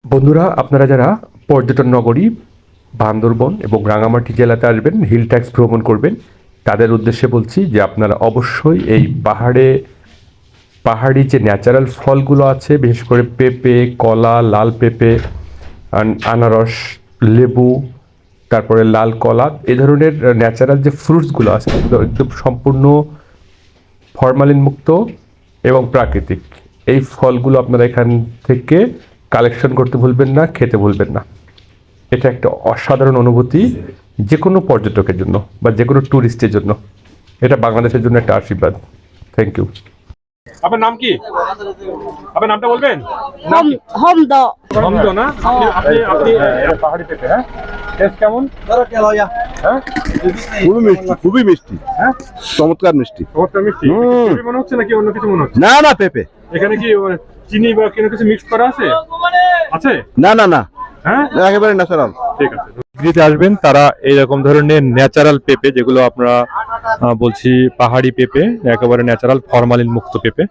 বন্ধুরা, আপনারা যারা পর্যটন নগরী বান্দরবন এবং রাঙামাটি জেলাতে আসবেন, হিল ট্যাক্স ভ্রমণ করবেন, তাদের উদ্দেশ্যে বলছি যে আপনারা অবশ্যই এই পাহাড়ি যে ন্যাচারাল ফলগুলো আছে, বিশেষ করে পেঁপে, কলা, লাল পেঁপে, আনারস, লেবু, তারপরে লাল কলা, এই ধরনের ন্যাচারাল যে ফ্রুটসগুলো আছে এগুলো একদম সম্পূর্ণ ফরমালিন মুক্ত এবং প্রাকৃতিক। এই ফলগুলো আপনারা এখান থেকে কালেকশন করতে ভুলবেন না, খেতে ভুলবেন না। এটা একটা অসাধারণ অনুভূতি যে কোনো পর্যটকের জন্য বা যে কোনো ট্যুরিস্টের জন্য। এটা বাংলাদেশের জন্য একটা আশীর্বাদ। Thank you. আপনার নাম কি? আপনার নামটা বলবেন? হমদ হমদ না? আপনি পাহাড়ি পেঁপে, হ্যাঁ? টেস্ট কেমন? হ্যাঁ? খুবই মিষ্টি হ্যাঁ? চমৎকার মিষ্টি। চমৎকার মিষ্টি। পেঁপে মনে হচ্ছে নাকি অন্য কিছু মনে হচ্ছে? না না পেঁপে, এখানে কি চিনি বা কোনো কিছু মিক্স করা আছে? আছে? না না না, হ্যাঁ? একেবারে ন্যাচারাল। ঠিক আছে। দিতে আসবেন তারা এইরকম ধরনের ন্যাচারাল পেঁপে, যেগুলো আমরা বলছি পাহাড়ি পেঁপে, একেবারে ন্যাচারাল ফরমালিন মুক্ত পেঁপে,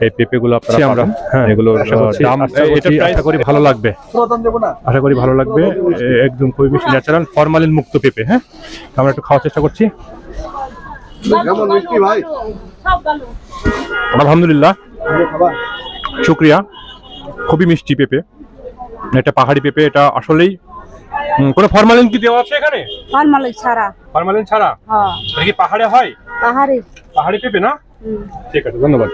এই পেঁপেগুলো আপনারা পাবেন। হ্যাঁ, এগুলো দাম এটা আশা করি ভালো লাগবে, আশা করি ভালো লাগবে। একদম খুবই বেশি ন্যাচারাল ফরমালিন মুক্ত পেঁপে। হ্যাঁ, আমরা একটু খাওয়ার চেষ্টা করছি। কেমন মিষ্টি ভাই? আলহামদুলিল্লাহ, শুক্রিয়া। খুবই মিষ্টি পেঁপে, এটা পাহাড়ি পেঁপে। এটা আসলেই কোনো ফরমালিন কি দেওয়া আছে এখানে? ফরমালিন ছাড়া। ফরমালিন ছাড়া? হ্যাঁ, এটা কি পাহাড়ে হয়? পাহাড়ি। পাহাড়ি পেঁপে না? ঠিক আছে, ধন্যবাদ।